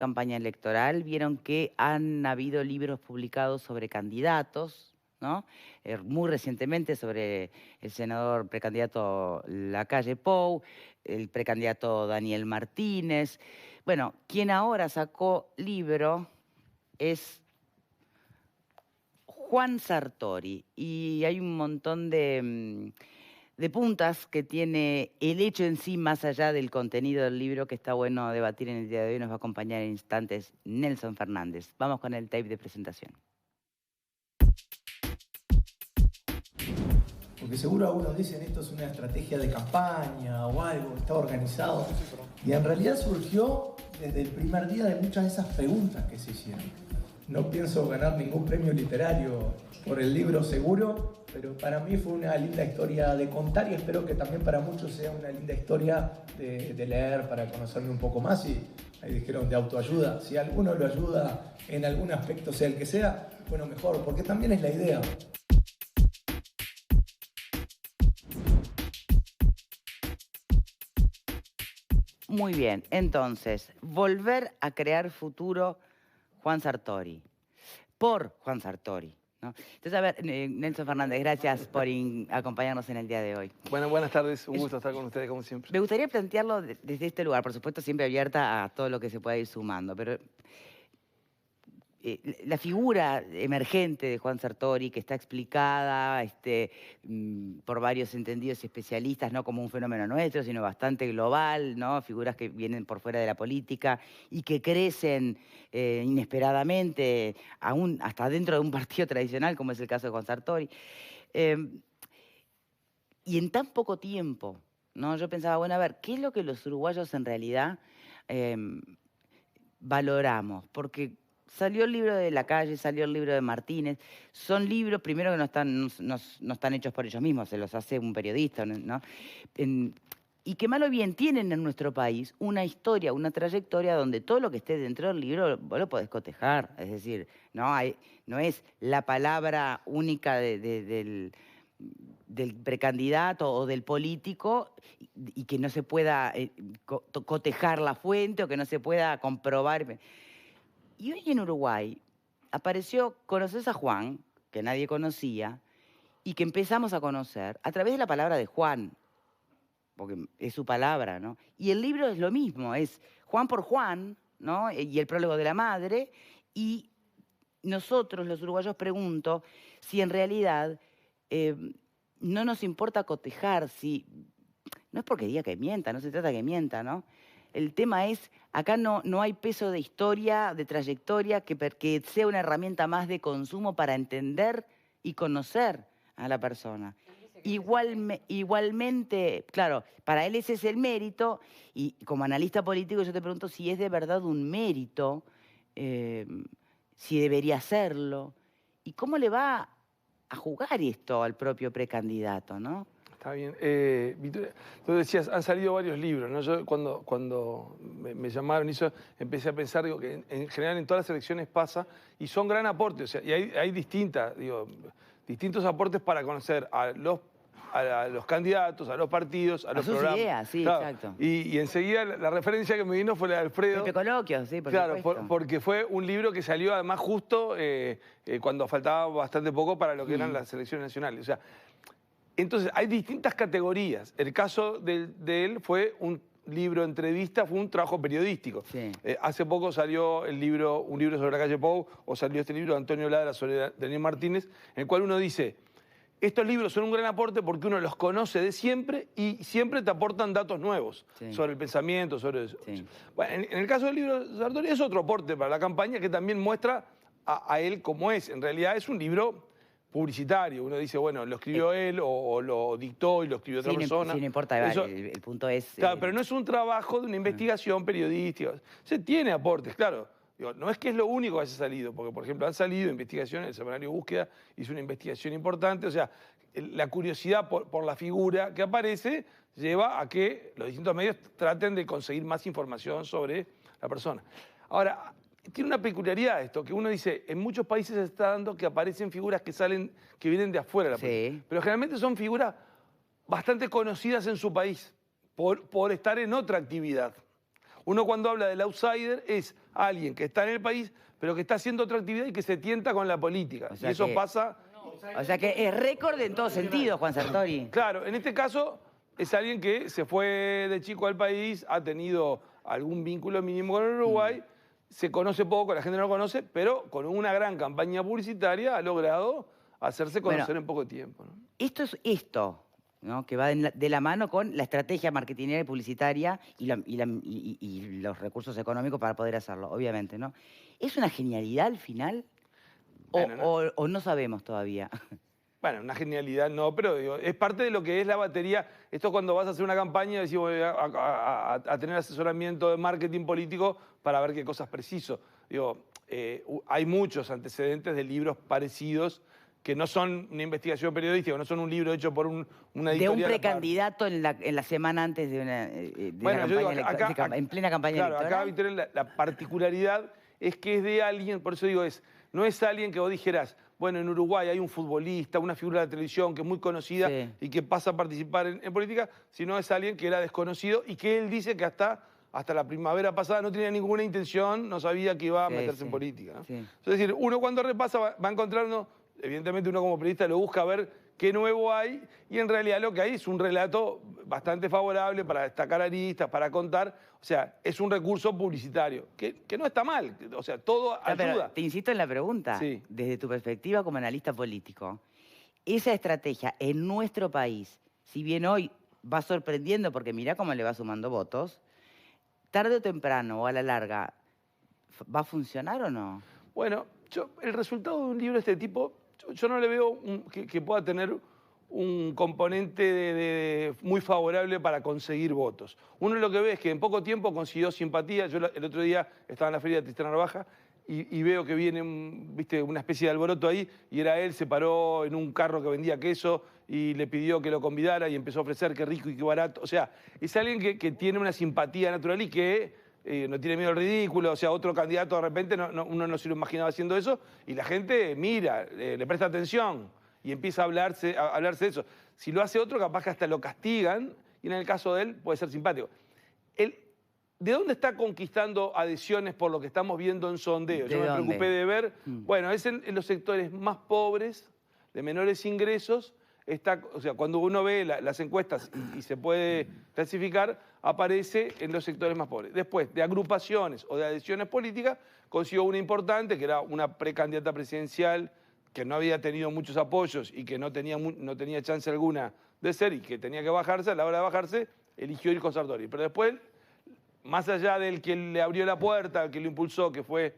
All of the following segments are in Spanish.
campaña electoral, vieron que han habido libros publicados sobre candidatos, ¿no? Muy recientemente sobre el senador precandidato Lacalle Pou, el precandidato Daniel Martínez. Bueno, quien ahora sacó libro es Juan Sartori, y hay un montón de puntas que tiene el hecho en sí, más allá del contenido del libro, que está bueno debatir en el día de hoy. Nos va a acompañar en instantes Nelson Fernández. Vamos con el tape de presentación. Porque seguro algunos dicen esto es una estrategia de campaña o algo, está organizado. Y en realidad surgió desde el primer día de muchas de esas preguntas que se hicieron. No pienso ganar ningún premio literario por el libro seguro, pero para mí fue una linda historia de contar y espero que también para muchos sea una linda historia de leer para conocerme un poco más. Y ahí dijeron de autoayuda. Si alguno lo ayuda en algún aspecto, sea el que sea, bueno, mejor, porque también es la idea. Muy bien, entonces, volver a crear futuro, Juan Sartori, por Juan Sartori, ¿no? Entonces, a ver, Nelson Fernández, gracias por acompañarnos en el día de hoy. Bueno, buenas tardes, un gusto estar con ustedes como siempre. Me gustaría plantearlo desde este lugar, por supuesto siempre abierta a todo lo que se pueda ir sumando, pero la figura emergente de Juan Sartori, que está explicada por varios entendidos y especialistas, no como un fenómeno nuestro, sino bastante global, ¿no? Figuras que vienen por fuera de la política y que crecen inesperadamente, aún hasta dentro de un partido tradicional, como es el caso de Juan Sartori. Y en tan poco tiempo, ¿no? Yo pensaba, bueno, a ver, ¿qué es lo que los uruguayos en realidad valoramos? Porque salió el libro de Lacalle, salió el libro de Martínez. Son libros, primero, que no están hechos por ellos mismos, se los hace un periodista, ¿no? Y que mal o bien tienen en nuestro país una historia, una trayectoria donde todo lo que esté dentro del libro vos lo podés cotejar. Es decir, no es la palabra única del precandidato o del político y que no se pueda cotejar la fuente o que no se pueda comprobar. Y hoy en Uruguay apareció, conoces a Juan, que nadie conocía, y que empezamos a conocer a través de la palabra de Juan, porque es su palabra, ¿no? Y el libro es lo mismo, es Juan por Juan, ¿no? Y el prólogo de la madre, y nosotros, los uruguayos, pregunto si en realidad no nos importa cotejar, si no es porque diga que mienta, no se trata de que mienta, ¿no? El tema es, acá no hay peso de historia, de trayectoria, que sea una herramienta más de consumo para entender y conocer a la persona. Igualmente, claro, para él ese es el mérito, y como analista político yo te pregunto si es de verdad un mérito, si debería serlo, y cómo le va a jugar esto al propio precandidato, ¿no? Está bien. Victoria, tú decías, han salido varios libros, ¿no? Yo cuando me llamaron y eso, empecé a pensar, digo, que en general en todas las elecciones pasa, y son gran aporte, o sea, y hay distintos aportes para conocer a los candidatos, a los partidos, a los programas. Sus ideas, sí, claro. exacto. Y enseguida la referencia que me vino fue la de Alfredo. Pepe Coloquio, sí, por claro, supuesto. porque fue un libro que salió además justo cuando faltaba bastante poco para lo que eran las elecciones nacionales. O sea, entonces hay distintas categorías. El caso de él fue un libro entrevista, fue un trabajo periodístico. Sí. Hace poco salió un libro sobre Lacalle Pou, o salió este libro de Antonio Ladra sobre Daniel Martínez, en el cual uno dice, estos libros son un gran aporte porque uno los conoce de siempre y siempre te aportan datos nuevos sobre el pensamiento, sobre eso. Sí. Bueno, en el caso del libro de Sartori es otro aporte para la campaña que también muestra a él cómo es. En realidad es un libro publicitario. Uno dice, bueno, lo escribió él o lo dictó y lo escribió otra persona. Sí, no importa, eso, el punto es... Claro, pero no es un trabajo de una investigación periodística. Se tiene aportes, claro. Digo, no es que es lo único que haya salido, porque, por ejemplo, han salido investigaciones, el semanario Búsqueda hizo una investigación importante, o sea, la curiosidad por la figura que aparece lleva a que los distintos medios traten de conseguir más información sobre la persona. Ahora, tiene una peculiaridad esto, que uno dice, en muchos países se está dando que aparecen figuras que vienen de afuera de la política, pero generalmente son figuras bastante conocidas en su país por estar en otra actividad. Uno cuando habla del outsider es alguien que está en el país, pero que está haciendo otra actividad y que se tienta con la política. O sea y eso que- pasa... O sea que es récord en todo sentido, Juan Sartori. Claro, en este caso es alguien que se fue de chico al país, ha tenido algún vínculo mínimo con el Uruguay, se conoce poco, la gente no lo conoce, pero con una gran campaña publicitaria ha logrado hacerse conocer Bueno, en poco tiempo, ¿no? Esto es esto, ¿no? Que va de la mano con la estrategia marketinera y publicitaria y los recursos económicos para poder hacerlo, obviamente, ¿no? ¿Es una genialidad al final? Bueno, no. ¿O no sabemos todavía? Bueno, una genialidad no, pero digo, es parte de lo que es la batería. Esto cuando vas a hacer una campaña, decís, voy a tener asesoramiento de marketing político para ver qué cosas preciso. Digo, hay muchos antecedentes de libros parecidos que no son una investigación periodística, no son un libro hecho por una De editorial. un aparte. precandidato en la semana antes de una, Bueno, yo digo, en plena campaña claro, electoral. acá, Victoria, la particularidad es que es de alguien, por eso digo, no es alguien que vos dijeras, bueno, en Uruguay hay un futbolista, una figura de la televisión que es muy conocida Sí. y que pasa a participar en política, sino es alguien que era desconocido y que él dice que hasta la primavera pasada no tenía ninguna intención, no sabía que iba a Sí, meterse en sí, política, ¿no? sí. Es decir, uno cuando repasa va encontrando, evidentemente uno como periodista lo busca ver qué nuevo hay y en realidad lo que hay es un relato bastante favorable para destacar aristas, para contar, o sea, es un recurso publicitario, que no está mal, o sea, todo Pero ayuda. te insisto en la pregunta, Sí. desde tu perspectiva como analista político, esa estrategia en nuestro país, si bien hoy va sorprendiendo porque mirá cómo le va sumando votos, tarde o temprano o a la larga, ¿va a funcionar o no? Bueno, el resultado de un libro de este tipo, yo no le veo que pueda tener un componente muy favorable para conseguir votos. Uno lo que ve es que en poco tiempo consiguió simpatía. Yo el otro día estaba en la feria de Tristán Narvaja y veo que viene ¿viste? Una especie de alboroto ahí y era él, se paró en un carro que vendía queso y le pidió que lo convidara y empezó a ofrecer qué rico y qué barato. O sea, es alguien que tiene una simpatía natural y que no tiene miedo al ridículo, o sea, otro candidato de repente uno no se lo imaginaba haciendo eso y la gente mira, le presta atención y empieza a hablarse de eso. Si lo hace otro, capaz que hasta lo castigan y en el caso de él puede ser simpático. ¿De dónde está conquistando adhesiones por lo que estamos viendo en sondeo? ¿De Yo me dónde? preocupé de ver, bueno, es en los sectores más pobres, de menores ingresos. O sea, cuando uno ve las encuestas y se puede clasificar, aparece en los sectores más pobres. Después, de agrupaciones o de adhesiones políticas, consiguió una importante, que era una precandidata presidencial que no había tenido muchos apoyos y que no tenía chance alguna de ser y que tenía que bajarse. A la hora de bajarse, eligió ir con Sartori. Pero después, más allá del que le abrió la puerta, el que lo impulsó, que fue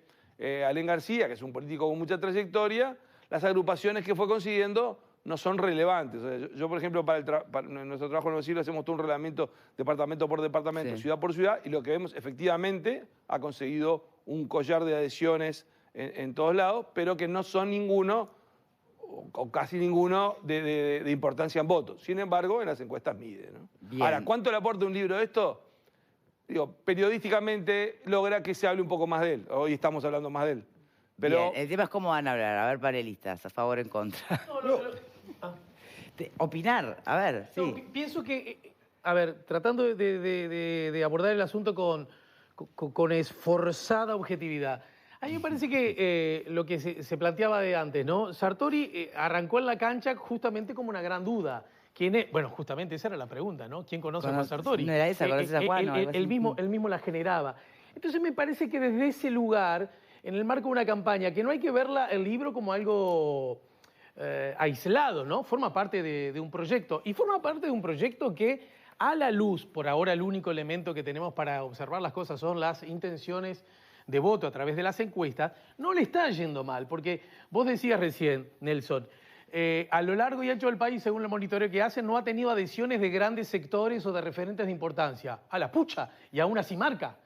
Alén García, que es un político con mucha trayectoria, las agrupaciones que fue consiguiendo no son relevantes. O sea, yo, por ejemplo, para nuestro trabajo en los siglos hacemos todo un reglamento departamento por departamento, Sí. ciudad por ciudad, y lo que vemos efectivamente ha conseguido un collar de adhesiones en todos lados, pero que no son ninguno, o casi ninguno, de importancia en votos. Sin embargo, en las encuestas mide, ¿no? Bien. Ahora, ¿cuánto le aporta un libro de esto? Digo, periodísticamente logra que se hable un poco más de él. Hoy estamos hablando más de él. Pero Bien, el tema es cómo van a hablar. A ver, panelistas, a favor o en contra. Opinar, a ver, sí. No, pienso que, a ver, tratando de abordar el asunto con esforzada objetividad, a mí me parece que lo que se planteaba de antes, ¿no? Sartori arrancó en la cancha justamente como una gran duda. ¿Quién es? Bueno, justamente esa era la pregunta, ¿no? ¿Quién conoce a Juan Sartori? No era esa, ¿conoces a Juan o algo así? Él mismo la generaba. Entonces me parece que desde ese lugar, en el marco de una campaña, que no hay que verla el libro como algo aislado, ¿no? Forma parte de un proyecto. Y forma parte de un proyecto que, a la luz, por ahora el único elemento que tenemos para observar las cosas son las intenciones de voto a través de las encuestas, no le está yendo mal. Porque vos decías recién, Nelson, a lo largo y ancho del país, según el monitoreo que hacen, no ha tenido adhesiones de grandes sectores o de referentes de importancia. A la pucha, y aún así marca.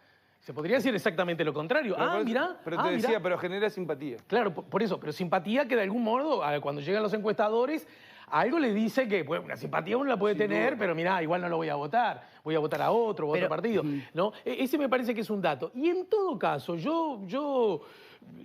Se podría decir exactamente lo contrario. Mirá. Pero te decía, pero genera simpatía. Claro, por eso, pero simpatía que de algún modo, cuando llegan los encuestadores, algo le dice que bueno, una simpatía uno la puede tener, pero mirá, igual no lo voy a votar a otro, otro partido. ¿No? Ese me parece que es un dato. Y en todo caso, yo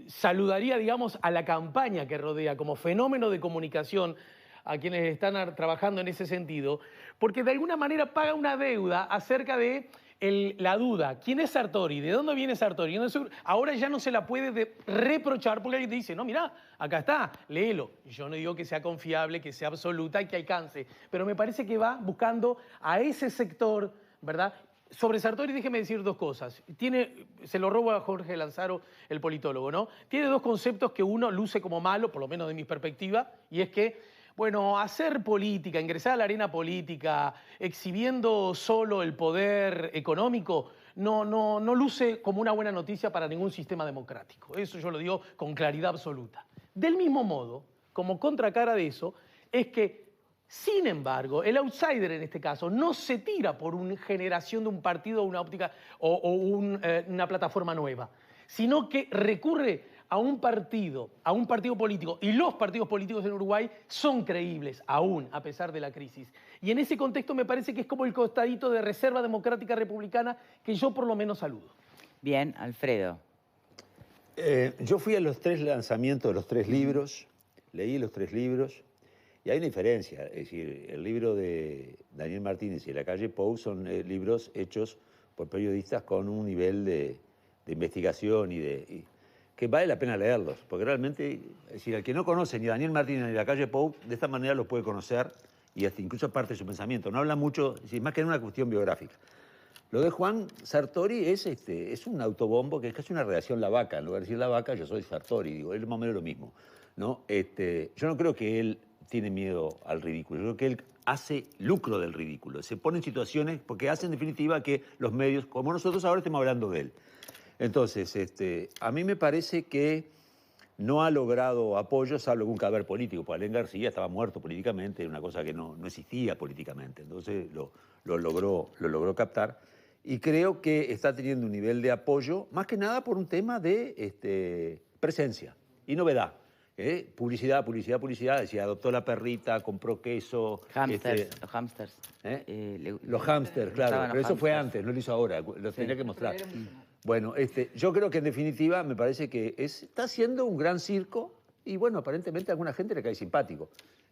saludaría, digamos, a la campaña que rodea como fenómeno de comunicación a quienes están trabajando en ese sentido, porque de alguna manera paga una deuda acerca de la duda, ¿quién es Sartori? ¿De dónde viene Sartori? Ahora ya no se la puede reprochar porque alguien te dice, no, mirá, acá está, léelo. Yo no digo que sea confiable, que sea absoluta y que alcance, pero me parece que va buscando a ese sector, ¿verdad? Sobre Sartori, déjeme decir dos cosas. Se lo robo a Jorge Lanzaro, el politólogo, ¿no? Tiene dos conceptos que uno luce como malo, por lo menos de mi perspectiva, y es que, bueno, hacer política, ingresar a la arena política, exhibiendo solo el poder económico, no luce como una buena noticia para ningún sistema democrático. Eso yo lo digo con claridad absoluta. Del mismo modo, como contracara de eso, es que, sin embargo, el outsider en este caso no se tira por una generación de un partido, una óptica una plataforma nueva, sino que recurre a un partido político, y los partidos políticos en Uruguay son creíbles, aún a pesar de la crisis. Y en ese contexto me parece que es como el costadito de Reserva Democrática Republicana que yo por lo menos saludo. Bien, Alfredo. Yo fui a los 3 lanzamientos de los 3 libros, leí los 3 libros, y hay una diferencia. Es decir, el libro de Daniel Martínez y La calle Pou son libros hechos por periodistas con un nivel de investigación que vale la pena leerlos, porque realmente, es decir, el que no conoce ni Daniel Martínez ni La calle Pou, de esta manera los puede conocer y hasta incluso parte de su pensamiento. No habla mucho, es decir, más que en una cuestión biográfica. Lo de Juan Sartori es un autobombo que es casi una redacción La Vaca. En lugar de decir La Vaca, yo soy Sartori, digo, es más o menos lo mismo, ¿no? Yo no creo que él tiene miedo al ridículo, yo creo que él hace lucro del ridículo, se pone en situaciones porque hace en definitiva que los medios, como nosotros ahora estemos hablando de él. Entonces, a mí me parece que no ha logrado apoyo, salvo algún cadáver político, porque Alén García estaba muerto políticamente, era una cosa que no existía políticamente, entonces lo logró captar. Y creo que está teniendo un nivel de apoyo, más que nada por un tema de presencia y novedad. Publicidad, decía, adoptó la perrita, compró queso. Los hamsters. Los hamsters, claro, pero eso fue antes, no lo hizo ahora, lo tenía que mostrar. Bueno, yo creo que en definitiva me parece que está haciendo un gran circo y bueno, aparentemente a alguna gente le cae simpático.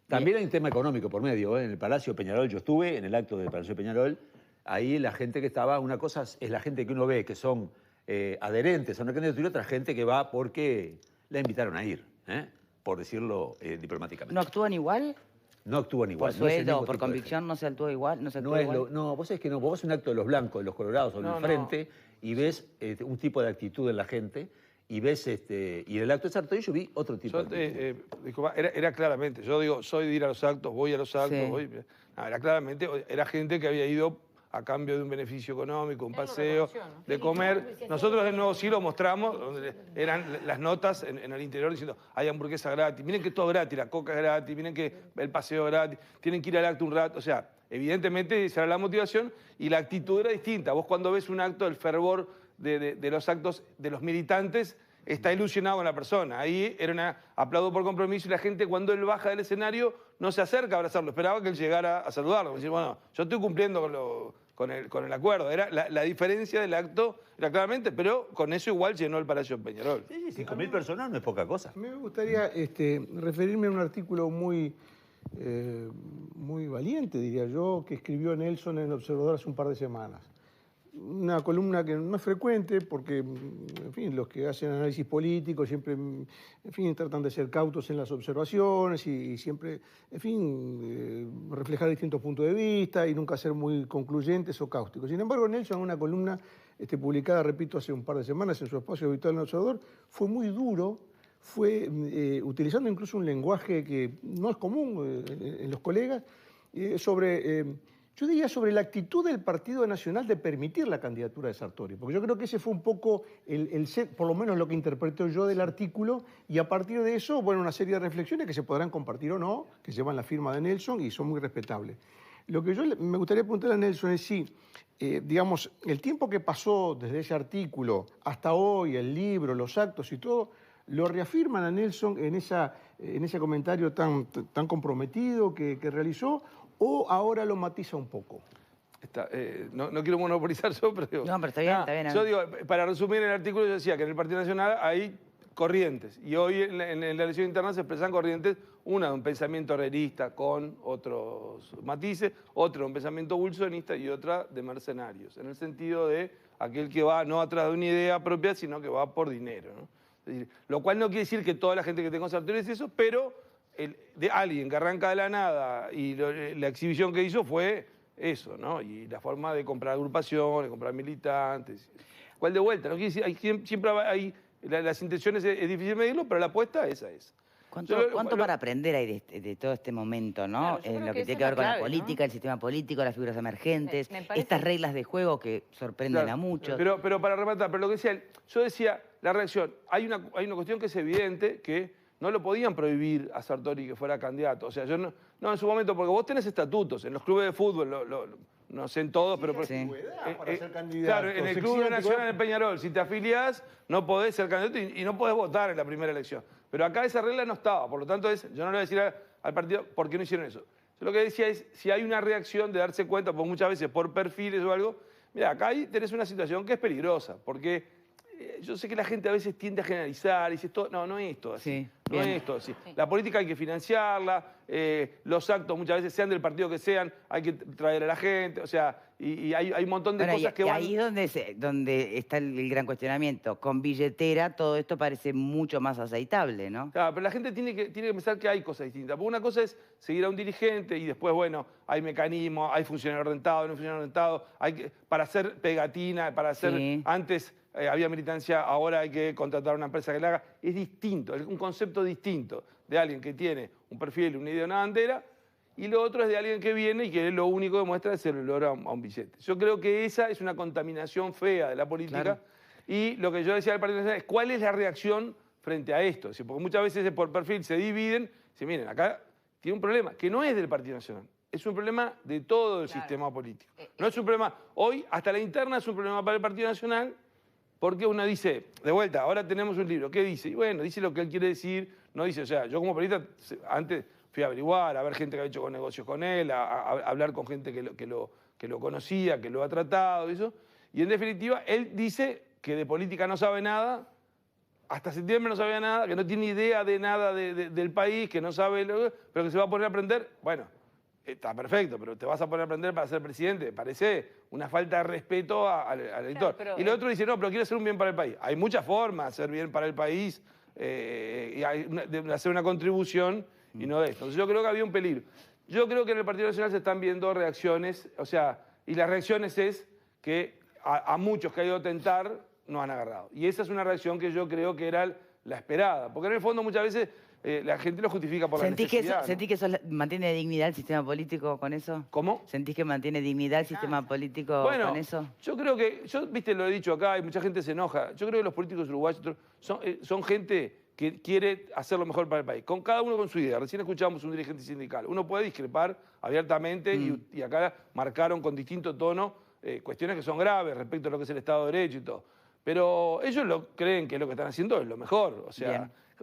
También hay un tema económico por medio. En el Palacio Peñarol, yo estuve en el acto del Palacio Peñarol, ahí la gente que estaba, una cosa es la gente que uno ve que son adherentes a una candidatura, otra gente que va porque la invitaron a ir, por decirlo diplomáticamente. ¿No actúan igual? No actúan igual. ¿Por sueldo o por convicción no se actúa igual? No, vos sabés que no. Vos ves un acto de los blancos, de los colorados o del frente y ves un tipo de actitud en la gente y ves y en el acto de Sartori yo vi otro tipo de actitud. Era claramente, yo digo, soy de ir a los actos, voy a los actos, era claramente, era gente que había ido a cambio de un beneficio económico, un paseo, de comer. Nosotros en Nuevo Siglo mostramos, donde eran las notas en el interior diciendo, hay hamburguesa gratis, miren que todo gratis, la coca es gratis, miren que el paseo es gratis, tienen que ir al acto un rato. O sea, evidentemente esa era la motivación y la actitud era distinta. Vos cuando ves un acto, el fervor de los actos de los militantes está ilusionado con la persona. Ahí era aplaudo por compromiso y la gente cuando él baja del escenario no se acerca a abrazarlo, esperaba que él llegara a saludarlo. Decir, bueno, yo estoy cumpliendo con el acuerdo. Era la diferencia del acto, era claramente, pero con eso igual llenó el Palacio Peñarol. Sí, 5.000 personas no es poca cosa. A mí me gustaría referirme a un artículo muy valiente, diría yo, que escribió Nelson en El Observador hace un par de semanas. Una columna que no es frecuente porque, en fin, los que hacen análisis político siempre, en fin, tratan de ser cautos en las observaciones y siempre, en fin, reflejar distintos puntos de vista y nunca ser muy concluyentes o cáusticos. Sin embargo, Nelson, en una columna publicada, repito, hace un par de semanas en su espacio habitual en El Observador, fue muy duro, fue utilizando incluso un lenguaje que no es común en los colegas, yo diría sobre la actitud del Partido Nacional de permitir la candidatura de Sartori, porque yo creo que ese fue un poco por lo menos lo que interpreto yo del artículo, y a partir de eso, bueno, una serie de reflexiones que se podrán compartir o no, que llevan la firma de Nelson y son muy respetables. Lo que yo me gustaría preguntarle a Nelson es si, digamos, el tiempo que pasó desde ese artículo hasta hoy, el libro, los actos y todo, lo reafirman a Nelson en ese comentario tan comprometido que realizó, ¿o ahora lo matiza un poco? No quiero monopolizar yo, pero digo... No, pero está bien, está bien. Yo digo, para resumir el artículo, yo decía que en el Partido Nacional hay corrientes. Y hoy en la elección interna se expresan corrientes, una de un pensamiento herrerista con otros matices, otra de un pensamiento wilsonista y otra de mercenarios, en el sentido de aquel que va no atrás de una idea propia, sino que va por dinero, ¿no? Es decir, lo cual no quiere decir que toda la gente que tenga Sartori es eso, pero de alguien que arranca de la nada y la exhibición que hizo fue eso, ¿no? Y la forma de comprar agrupaciones, comprar militantes. ¿Cuál de vuelta? No quiere decir, siempre hay las intenciones es difícil medirlo, pero la apuesta esa es. ¿Cuánto para aprender hay de todo este momento, ¿no? Claro, yo creo Lo que que tiene esa que es ver con la la clave, política, ¿no? el sistema político, las figuras emergentes, Me parece- estas reglas de juego que sorprenden Claro, a muchos. Pero para rematar, pero lo que decía él, yo decía, la reacción, hay una cuestión que es evidente que no lo podían prohibir a Sartori que fuera candidato. O sea, yo no en su momento, porque vos tenés estatutos, en los clubes de fútbol, no sé en todos, pero... Sí. Para ser candidato. Claro, en el Se Club exige Nacional de Peñarol, si te afiliás, no podés ser candidato y no podés votar en la primera elección. Pero acá esa regla no estaba, por lo tanto yo no le voy a decir al partido por qué no hicieron eso. Yo lo que decía es, si hay una reacción de darse cuenta, porque muchas veces por perfiles o algo, mira, acá tenés una situación que es peligrosa, porque yo sé que la gente a veces tiende a generalizar y dice, no es esto así. Sí, No bien. es esto así. La política hay que financiarla, los actos muchas veces sean del partido que sean, hay que traer a la gente, o sea, y hay un montón de Bueno, cosas que y van... ahí es donde está el gran cuestionamiento. Con billetera todo esto parece mucho más aceitable, ¿no? Claro, pero la gente tiene que pensar que hay cosas distintas. Porque una cosa es seguir a un dirigente y después, bueno, hay mecanismos, hay funcionarios rentados, no funcionarios rentados, para hacer pegatina, para hacer... Sí. Antes había militancia, ahora hay que contratar a una empresa que la haga. Es distinto, es un concepto distinto de alguien que tiene un perfil, una idea, una bandera, y lo otro es de alguien que viene y que lo único que muestra es el olor a un billete. Yo creo que esa es una contaminación fea de la política. Claro. Y lo que yo decía del Partido Nacional es cuál es la reacción frente a esto. Porque muchas veces por perfil se dividen. Dicen, miren, acá tiene un problema que no es del Partido Nacional. Es un problema de todo el sistema político. No es un problema, hoy hasta la interna es un problema para el Partido Nacional, porque uno dice, de vuelta, ahora tenemos un libro, ¿qué dice? Y bueno, dice lo que él quiere decir, no dice, o sea, yo como periodista antes fui a averiguar, a ver gente que ha hecho negocios con él, a hablar con gente que lo conocía, que lo ha tratado, eso. Y en definitiva, él dice que de política no sabe nada, hasta septiembre no sabía nada, que no tiene idea de nada del país, que no sabe, pero que se va a poner a aprender. Bueno, está perfecto, pero te vas a poner a aprender para ser presidente. Parece una falta de respeto al elector. pero, y el otro dice, no, pero quiero hacer un bien para el país. Hay muchas formas de hacer bien para el país, y de hacer una contribución y no de esto. Entonces yo creo que había un peligro. Yo creo que en el Partido Nacional se están viendo reacciones, o sea, y las reacciones es que a muchos que ha ido a tentar no han agarrado. Y esa es una reacción que yo creo que era la esperada. Porque en el fondo muchas veces la gente lo justifica por la necesidad. ¿Sentís que eso mantiene dignidad el sistema político con eso? ¿Cómo? ¿Sentís que mantiene dignidad el sistema político Bueno, con eso? yo creo que, viste, lo he dicho acá y mucha gente se enoja. Yo creo que los políticos uruguayos son gente que quiere hacer lo mejor para el país. Con cada uno con su idea. Recién escuchábamos un dirigente sindical. Uno puede discrepar abiertamente y acá marcaron con distinto tono cuestiones que son graves respecto a lo que es el Estado de Derecho y todo. Pero ellos creen que lo que están haciendo es lo mejor. O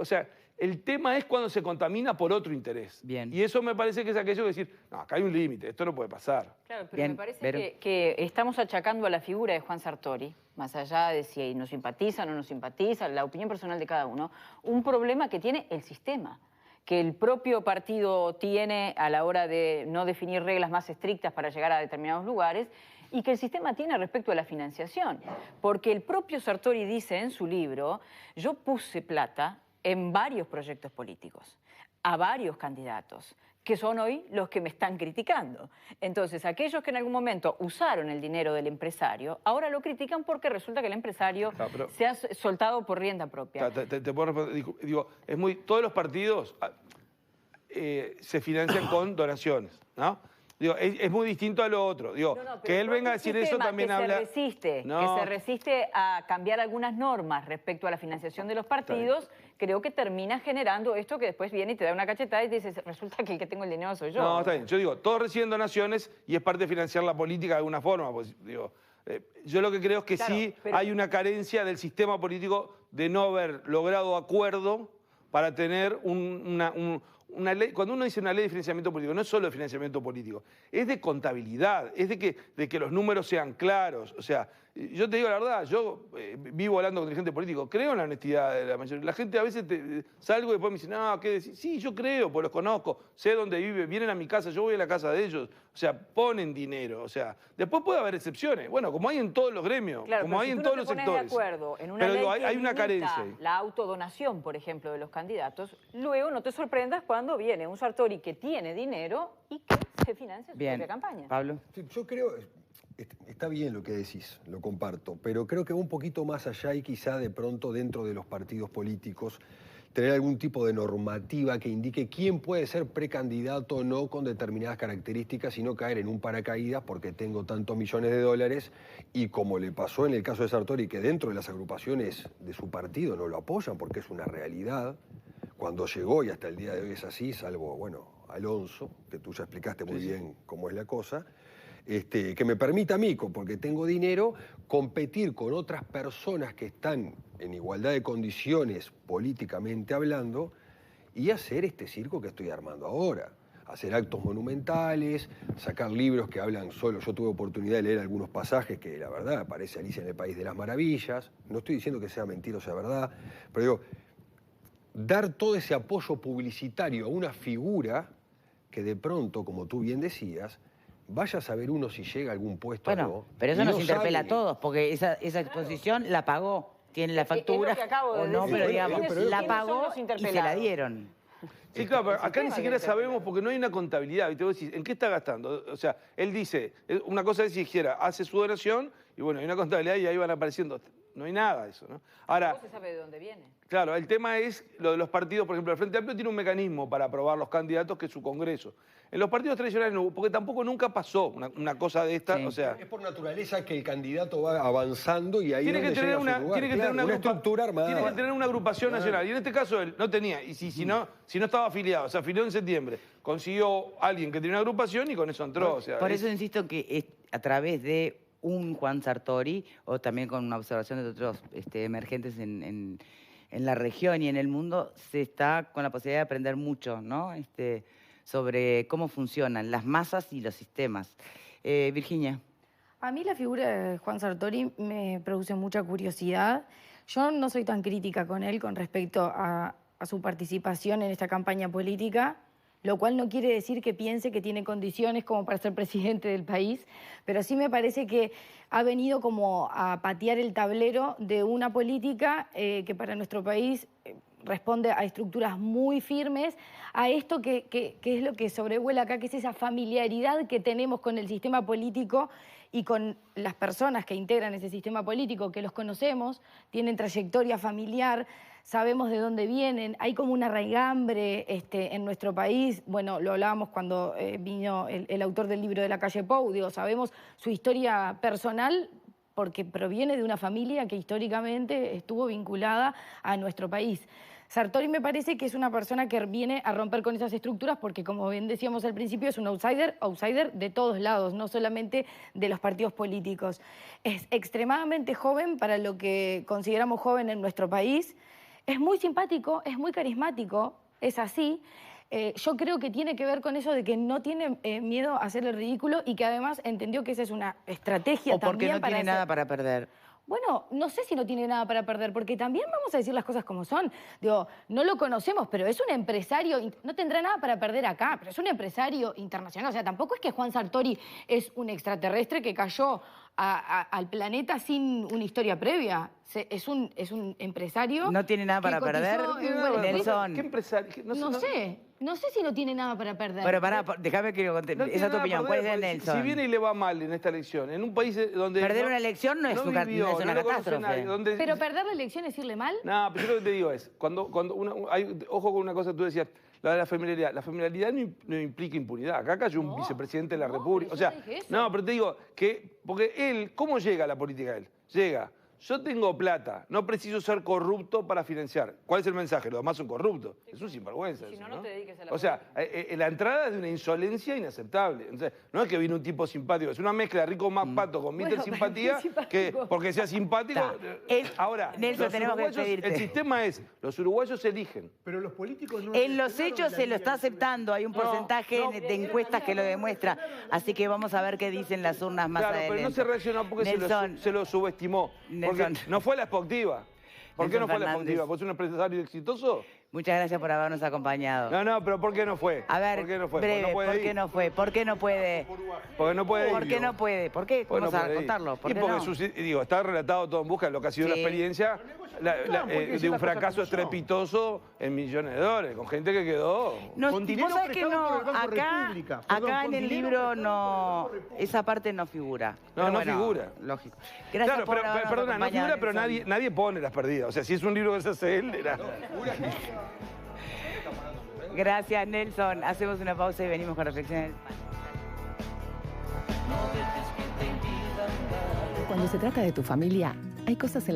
sea, el tema es cuando se contamina por otro interés. Bien. Y eso me parece que es aquello de decir, no, acá hay un límite, esto no puede pasar. Claro, pero Bien, me parece Vero. que estamos achacando a la figura de Juan Sartori, más allá de si nos simpatiza o no nos simpatiza, la opinión personal de cada uno, un problema que tiene el sistema, que el propio partido tiene a la hora de no definir reglas más estrictas para llegar a determinados lugares, y que el sistema tiene respecto a la financiación. Porque el propio Sartori dice en su libro, yo puse plata en varios proyectos políticos, a varios candidatos, que son hoy los que me están criticando. Entonces, aquellos que en algún momento usaron el dinero del empresario, ahora lo critican porque resulta que el empresario se ha soltado por rienda propia. Te puedo responder, digo, todos los partidos se financian con donaciones, ¿no? Digo, es muy distinto a lo otro. Digo, No, que él venga a decir eso también habla... Que se resiste a cambiar algunas normas respecto a la financiación de los partidos, creo que termina generando esto que después viene y te da una cachetada y te dice, resulta que el que tengo el dinero soy yo. No, está bien. Yo digo, todos reciben donaciones y es parte de financiar la política de alguna forma. Pues, digo, yo lo que creo es que Claro, sí pero- hay una carencia del sistema político de no haber logrado acuerdo para tener un cuando uno dice una ley de financiamiento político, no es solo de financiamiento político, es de contabilidad, es de que los números sean claros. O sea, yo te digo la verdad, yo vivo hablando con dirigentes políticos, creo en la honestidad de la mayoría. La gente a veces salgo y después me dice, no, ¿qué decís? Sí, yo creo, pues los conozco, sé dónde viven, vienen a mi casa, yo voy a la casa de ellos. O sea, ponen dinero. O sea, después puede haber excepciones. Bueno, como hay en todos los gremios, Claro, como hay en todos los sectores. De acuerdo en una pero ley digo, que hay una limita carencia. la autodonación, por ejemplo, de los candidatos, luego no te sorprendas cuando viene un Sartori que tiene dinero y que se financia su propia campaña. Pablo. Sí, yo creo, está bien lo que decís, lo comparto, pero creo que va un poquito más allá y quizá de pronto dentro de los partidos políticos tener algún tipo de normativa que indique quién puede ser precandidato o no con determinadas características y no caer en un paracaídas porque tengo tantos millones de dólares y como le pasó en el caso de Sartori, que dentro de las agrupaciones de su partido no lo apoyan porque es una realidad, cuando llegó y hasta el día de hoy es así, salvo, bueno, Alonso, que tú ya explicaste muy bien cómo es la cosa, que me permita a mí, porque tengo dinero, competir con otras personas que están en igualdad de condiciones políticamente hablando y hacer este circo que estoy armando ahora. Hacer actos monumentales, sacar libros que hablan solo. Yo tuve oportunidad de leer algunos pasajes que la verdad parece Alicia en el País de las Maravillas. No estoy diciendo que sea mentira o sea verdad, pero digo, dar todo ese apoyo publicitario a una figura que de pronto, como tú bien decías, vaya a saber uno si llega a algún puesto o no. Pero eso y nos no interpela sabe. a todos, porque esa exposición la pagó. Tiene la factura Es lo que acabo de o no, decir. pero digamos, ¿Quiénes la son pagó los y se la interpelados? dieron. Sí, claro, pero acá ni sistema siquiera que sabemos porque no hay una contabilidad. ¿Viste? Vos decís, ¿en qué está gastando? O sea, él dice, una cosa es si dijera, hace su donación y bueno, hay una contabilidad y ahí van apareciendo. No hay nada de eso, ¿no? Ahora, No se sabe de dónde viene. claro, el tema es lo de los partidos, por ejemplo, el Frente Amplio tiene un mecanismo para aprobar los candidatos que es su Congreso. En los partidos tradicionales no hubo, porque tampoco nunca pasó una cosa de esta, Sí. o sea... Es por naturaleza que el candidato va avanzando y ahí Tiene es que donde tener llega a su una, lugar. tiene que tener Claro, una estructura armada. Tiene que tener una agrupación nacional. Y en este caso él no tenía. Y si no estaba afiliado, se afilió en septiembre, consiguió alguien que tenía una agrupación y con eso entró. O sea, Por eso insisto que es a través de un Juan Sartori o también con una observación de otros emergentes en la región y en el mundo, se está con la posibilidad de aprender mucho, ¿no? Sobre cómo funcionan las masas y los sistemas. Virginia. A mí la figura de Juan Sartori me produce mucha curiosidad. Yo no soy tan crítica con él con respecto a su participación en esta campaña política, lo cual no quiere decir que piense que tiene condiciones como para ser presidente del país, pero sí me parece que ha venido como a patear el tablero de una política que para nuestro país responde a estructuras muy firmes, a esto que es lo que sobrevuela acá, que es esa familiaridad que tenemos con el sistema político y con las personas que integran ese sistema político, que los conocemos, tienen trayectoria familiar, sabemos de dónde vienen, hay como una raigambre en nuestro país. Bueno, lo hablábamos cuando vino el autor del libro de la calle Pou, digo, sabemos su historia personal porque proviene de una familia que históricamente estuvo vinculada a nuestro país. Sartori me parece que es una persona que viene a romper con esas estructuras porque, como bien decíamos al principio, es un outsider de todos lados, no solamente de los partidos políticos. Es extremadamente joven para lo que consideramos joven en nuestro país. Es muy simpático, es muy carismático, es así. Yo creo que tiene que ver con eso de que no tiene miedo a hacer el ridículo y que además entendió que esa es una estrategia O porque también no tiene nada para perder. Bueno, no sé si no tiene nada para perder, porque también vamos a decir las cosas como son. Digo, no lo conocemos, pero es un empresario, no tendrá nada para perder acá, pero es un empresario internacional. O sea, tampoco es que Juan Sartori es un extraterrestre que cayó al planeta sin una historia previa. Es un empresario. No tiene nada para que cotizó perder. en Wall Street. Nelson. ¿Qué empresario? No sé si no tiene nada para perder. Pero pará, déjame que No esa tiene es tu nada opinión. para ¿Cuál es perder, la de porque Nelson? Si viene y le va mal en esta elección, en un país donde... Perder una elección no es una vivió, catástrofe. lo conoce nadie, donde- Pero perder la elección es irle mal. No, pero yo lo que te digo es, ojo con una cosa, tú decías, la de la familiaridad. La familiaridad no implica impunidad. Acá cayó un vicepresidente de la República. pero O sea, yo no dije eso. no, pero te digo que, porque él, ¿cómo llega a la política él? Llega yo tengo plata, no preciso ser corrupto para financiar. ¿Cuál es el mensaje? Los demás son corruptos. Es un sinvergüenza. Si eso, no, no te dediques a la O sea, la entrada es de una insolencia inaceptable. Entonces, no es que viene un tipo simpático, es una mezcla de Rico más pato con Mister Bueno, simpatía, pero que porque sea simpático. Ahora, Nelson, los tenemos que uruguayos, despedirte. el sistema es, los uruguayos eligen. Pero los políticos no... En los hechos se lo está aceptando, hay un porcentaje de encuestas que lo demuestra, así que vamos a ver qué dicen las urnas más Claro, adelante. pero no se reaccionó porque se lo subestimó. Porque Nelson. no fue la expectativa. ¿Por qué Nelson no fue la Fernández. expectativa? ¿Vos sos un empresario exitoso? Muchas gracias por habernos acompañado. No, pero ¿por qué no fue? A ver, ¿Por qué no fue? breve, Porque ¿por ir. qué no fue? ¿Por qué no puede? Porque no puede ir. ¿Por qué no puede? ¿Por qué? Porque Vamos no a puede ir. contarlo. ¿Por Y qué porque no? digo, está relatado todo en busca de lo que ha sido la Sí. experiencia de un fracaso estrepitoso en millones de dólares, con gente que quedó... Con dinero vos sabés que prestado no, por el Banco acá, República. Perdón, acá con en el dinero libro prestado no, por el Banco República. esa parte no figura. No, Pero no bueno, figura. Lógico. Gracias Claro, por pero habernos perdona, no acompañado, figura, pero Nelson. nadie pone las perdidas. O sea, si es un libro que se hace él, era... Gracias, Nelson. Hacemos una pausa y venimos con reflexiones. Cuando se trata de tu familia, hay cosas en las